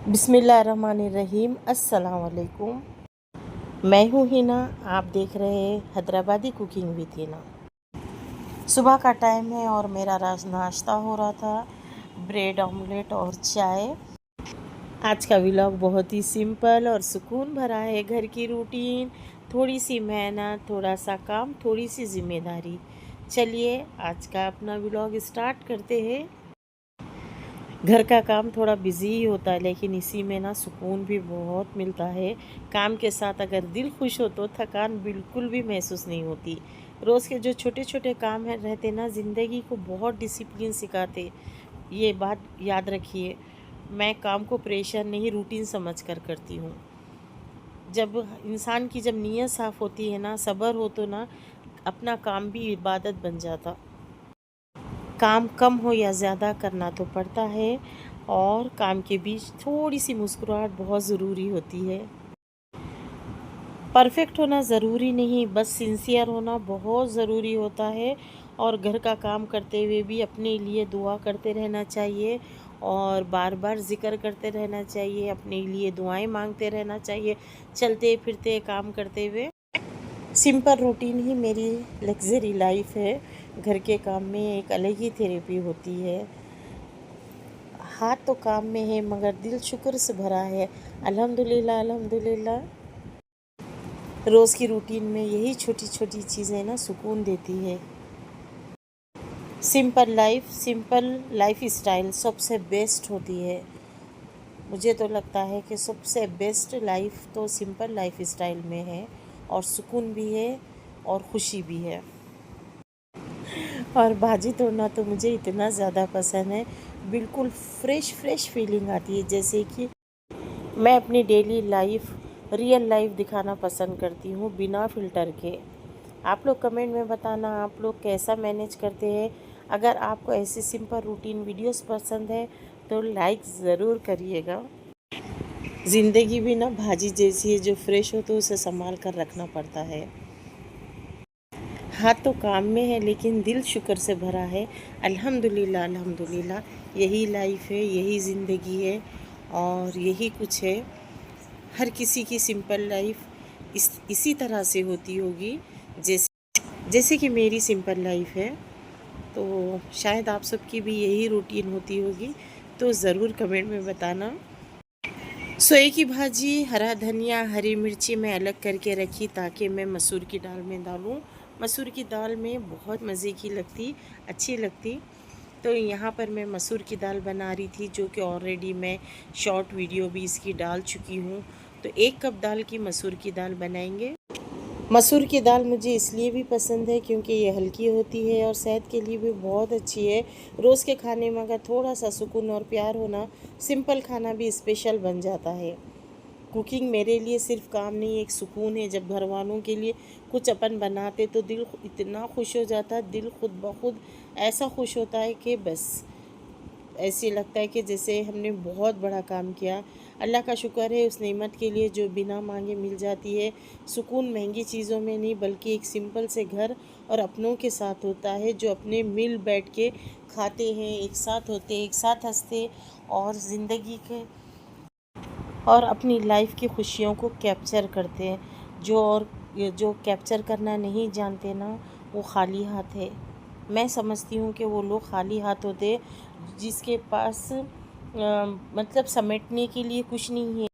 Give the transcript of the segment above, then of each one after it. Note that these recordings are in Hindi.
बिस्मिल्लाहिर्रहमानिर्रहीम। अस्सलाम वालेकुम। मैं हूँ हिना। आप देख रहे हैं हैदराबादी कुकिंग विद हिना। सुबह का टाइम है और मेरा नाश्ता हो रहा था, ब्रेड ऑमलेट और चाय। आज का व्लॉग बहुत ही सिंपल और सुकून भरा है। घर की रूटीन, थोड़ी सी मेहनत, थोड़ा सा काम, थोड़ी सी जिम्मेदारी। चलिए आज का अपना व्लॉग स्टार्ट करते हैं। घर का काम थोड़ा बिजी ही होता है, लेकिन इसी में ना सुकून भी बहुत मिलता है। काम के साथ अगर दिल खुश हो तो थकान बिल्कुल भी महसूस नहीं होती। रोज़ के जो छोटे छोटे काम है रहते ना, ज़िंदगी को बहुत डिसिप्लिन सिखाते। ये बात याद रखिए। मैं काम को प्रेशर नहीं, रूटीन समझ कर करती हूँ। जब इंसान की जब नीयत साफ़ होती है ना, सब्र हो तो ना अपना काम भी इबादत बन जाता। काम कम हो या ज़्यादा करना तो पड़ता है, और काम के बीच थोड़ी सी मुस्कुराहट बहुत ज़रूरी होती है। परफेक्ट होना ज़रूरी नहीं, बस सिंसियर होना बहुत ज़रूरी होता है। और घर का काम करते हुए भी अपने लिए दुआ करते रहना चाहिए और बार बार ज़िक्र करते रहना चाहिए, अपने लिए दुआएं मांगते रहना चाहिए चलते फिरते काम करते हुए। सिंपल रूटीन ही मेरी लग्जरी लाइफ है। घर के काम में एक अलग ही थेरेपी होती है। हाथ तो काम में है मगर दिल शुक्र से भरा है। अल्हम्दुलिल्लाह अल्हम्दुलिल्लाह। रोज़ की रूटीन में यही छोटी छोटी चीज़ें ना सुकून देती है। सिंपल लाइफ स्टाइल सबसे बेस्ट होती है। मुझे तो लगता है कि सबसे बेस्ट लाइफ तो सिंपल लाइफ स्टाइल में है, और सुकून भी है और खुशी भी है। और भाजी तोड़ना तो मुझे इतना ज़्यादा पसंद है, बिल्कुल फ्रेश फीलिंग आती है। जैसे कि मैं अपनी डेली लाइफ, रियल लाइफ दिखाना पसंद करती हूँ बिना फ़िल्टर के। आप लोग कमेंट में बताना आप लोग कैसा मैनेज करते हैं। अगर आपको ऐसी सिंपल रूटीन वीडियोस पसंद है तो लाइक ज़रूर करिएगा। ज़िंदगी भी ना भाजी जैसी है, जो फ्रेश हो तो उसे संभाल कर रखना पड़ता है। हाथ तो काम में है लेकिन दिल शुक्र से भरा है। अल्हम्दुलिल्लाह अल्हम्दुलिल्लाह। यही लाइफ है, यही ज़िंदगी है और यही कुछ है। हर किसी की सिंपल लाइफ इसी तरह से होती होगी जैसे कि मेरी सिंपल लाइफ है। तो शायद आप सबकी भी यही रूटीन होती होगी, तो ज़रूर कमेंट में बताना। सोए की भाजी, हरा धनिया, हरी मिर्ची मैं अलग करके रखी ताकि मैं मसूर की दाल में डालूँ। मसूर की दाल में बहुत मज़े की लगती, अच्छी लगती। तो यहाँ पर मैं मसूर की दाल बना रही थी, जो कि ऑलरेडी मैं शॉर्ट वीडियो भी इसकी डाल चुकी हूँ। तो 1 कप दाल की मसूर की दाल बनाएंगे। मसूर की दाल मुझे इसलिए भी पसंद है क्योंकि ये हल्की होती है और सेहत के लिए भी बहुत अच्छी है। रोज़ के खाने में अगर थोड़ा सा सुकून और प्यार होना, सिंपल खाना भी स्पेशल बन जाता है। कुकिंग मेरे लिए सिर्फ काम नहीं, एक सुकून है। जब घर वालों के लिए कुछ अपन बनाते तो दिल इतना खुश हो जाता है, दिल खुद ब खुद ऐसा खुश होता है कि बस ऐसे लगता है कि जैसे हमने बहुत बड़ा काम किया। अल्लाह का शुक्र है उस नेमत के लिए जो बिना मांगे मिल जाती है। सुकून महंगी चीज़ों में नहीं, बल्कि एक सिंपल से घर और अपनों के साथ होता है, जो अपने मिल बैठ के खाते हैं, एक साथ होते हैं, एक साथ हंसते और ज़िंदगी के और अपनी लाइफ की खुशियों को कैप्चर करते हैं। जो कैप्चर करना नहीं जानते ना, वो खाली हाथ है। मैं समझती हूँ कि वो लोग खाली हाथ होते जिसके पास मतलब समेटने के लिए कुछ नहीं है।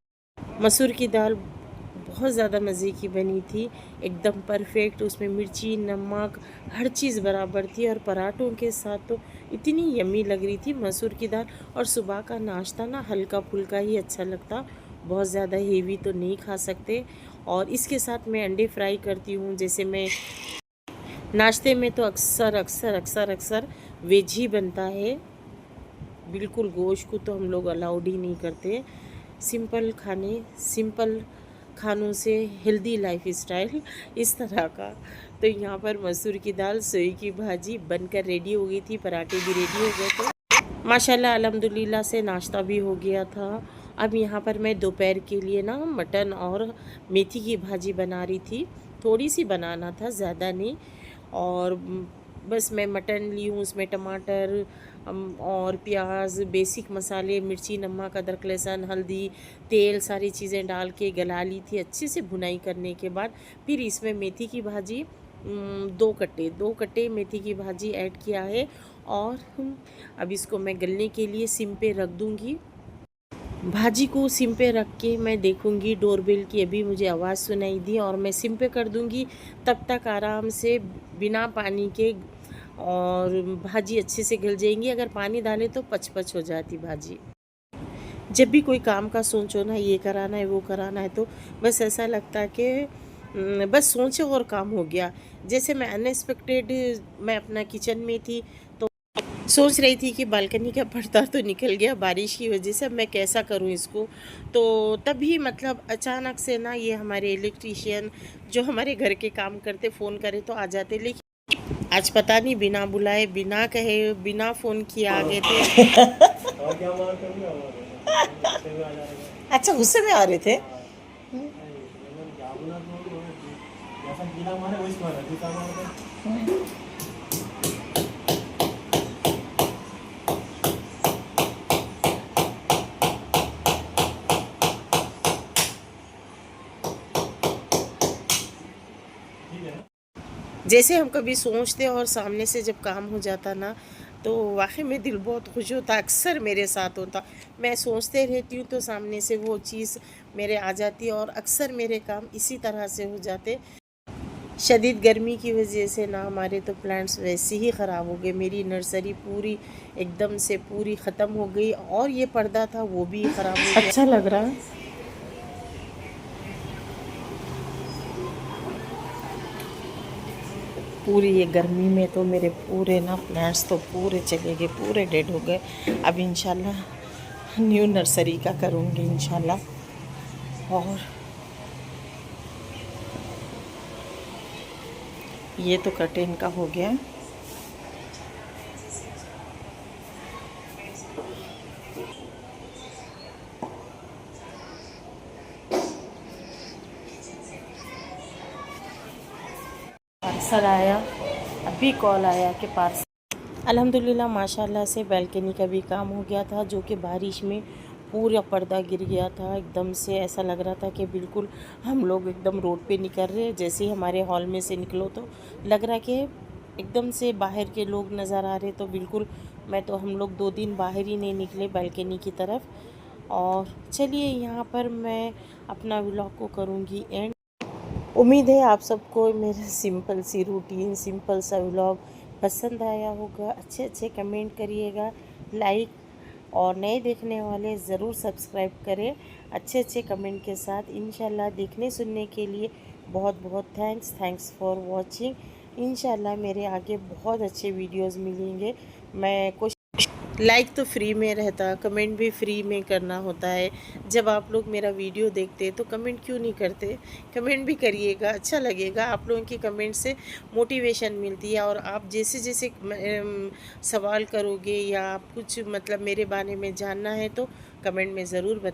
मसूर की दाल बहुत ज़्यादा मज़े की बनी थी, एकदम परफेक्ट। उसमें मिर्ची, नमक, हर चीज़ बराबर थी और पराठों के साथ तो इतनी यम्मी लग रही थी मसूर की दाल। और सुबह का नाश्ता ना हल्का फुल्का ही अच्छा लगता, बहुत ज़्यादा हेवी तो नहीं खा सकते। और इसके साथ मैं अंडे फ्राई करती हूँ। जैसे मैं नाश्ते में तो अक्सर अक्सर अक्सर अक्सर वेज ही बनता है, बिल्कुल गोश्त को तो हम लोग अलाउड ही नहीं करते। सिंपल खानों से हेल्दी लाइफ स्टाइल, इस तरह का। तो यहाँ पर मसूर की दाल, सोई की भाजी बनकर रेडी हो गई थी, पराठे भी रेडी हो गए थे माशाल्लाह। अल्हम्दुलिल्लाह से नाश्ता भी हो गया था। अब यहाँ पर मैं दोपहर के लिए ना मटन और मेथी की भाजी बना रही थी। थोड़ी सी बनाना था, ज़्यादा नहीं। और बस मैं मटन ली हूँ, उसमें टमाटर, और प्याज, बेसिक मसाले, मिर्ची, नमक, अदरक, लहसुन, हल्दी, तेल, सारी चीज़ें डाल के गला ली थी अच्छे से भुनाई करने के बाद। फिर इसमें मेथी की भाजी, 2 कट्टे मेथी की भाजी ऐड किया है और अब इसको मैं गलने के लिए सिम पे रख दूँगी। भाजी को सिम पे रख के मैं देखूंगी, डोरबेल की अभी मुझे आवाज़ सुनाई दी और मैं सिम पे कर दूंगी। तब तक आराम से बिना पानी के और भाजी अच्छे से गल जाएंगी। अगर पानी डाले तो पच हो जाती भाजी। जब भी कोई काम का सोचो ना, ये कराना है वो कराना है, तो बस ऐसा लगता है कि बस सोचो और काम हो गया। जैसे मैं अनएक्सपेक्टेड, मैं अपना किचन में थी तो सोच रही थी कि बालकनी का पर्दा तो निकल गया बारिश की वजह से, अब मैं कैसा करूं इसको। तो तभी मतलब अचानक से ना ये हमारे इलेक्ट्रीशियन जो हमारे घर के काम करते फ़ोन करे तो आ जाते, लेकिन आज पता नहीं बिना बुलाए, बिना कहे, बिना फ़ोन किए आ गए थे। अच्छा, गुस्से में आ रहे थे। जैसे हम कभी सोचते और सामने से जब काम हो जाता ना, तो वाकई में दिल बहुत खुश होता। अक्सर मेरे साथ होता, मैं सोचते रहती हूँ तो सामने से वो चीज़ मेरे आ जाती है और अक्सर मेरे काम इसी तरह से हो जाते। शदीद गर्मी की वजह से ना हमारे तो प्लांट्स वैसे ही ख़राब हो गए। मेरी नर्सरी पूरी एकदम से पूरी ख़त्म हो गई और ये पर्दा था वो भी ख़राब हो गया। अच्छा लग रहा है। पूरी ये गर्मी में तो मेरे पूरे ना प्लांट्स तो पूरे चले गए, पूरे डेड हो गए। अब इंशाल्लाह न्यू नर्सरी का करूँगी इंशाल्लाह। और ये तो कर्टेन का हो गया। पार्सल आया, अभी कॉल आया कि पार्सल। अल्हम्दुलिल्लाह माशाल्लाह से बैल्कनी का भी काम हो गया था, जो कि बारिश में पूरा पर्दा गिर गया था। एकदम से ऐसा लग रहा था कि बिल्कुल हम लोग एकदम रोड पे निकल रहे हैं। जैसे ही हमारे हॉल में से निकलो तो लग रहा कि एकदम से बाहर के लोग नज़र आ रहे। तो बिल्कुल हम लोग 2 दिन बाहर ही नहीं निकले बैल्कनी की तरफ। और चलिए यहाँ पर मैं अपना व्लॉग को करूँगी एंड। उम्मीद है आप सबको मेरा सिंपल सी रूटीन, सिंपल सा व्लॉग पसंद आया होगा। अच्छे अच्छे कमेंट करिएगा, लाइक, और नए देखने वाले ज़रूर सब्सक्राइब करें अच्छे अच्छे कमेंट के साथ। इंशाल्लाह देखने सुनने के लिए बहुत बहुत थैंक्स फॉर वॉचिंग। इंशाल्लाह मेरे आगे बहुत अच्छे वीडियोस मिलेंगे। मैं कोशिश, लाइक तो फ्री में रहता, कमेंट भी फ्री में करना होता है। जब आप लोग मेरा वीडियो देखते तो कमेंट क्यों नहीं करते? कमेंट भी करिएगा, अच्छा लगेगा। आप लोगों की कमेंट से मोटिवेशन मिलती है और आप जैसे जैसे सवाल करोगे या आप कुछ मतलब मेरे बारे में जानना है तो कमेंट में ज़रूर बताइए।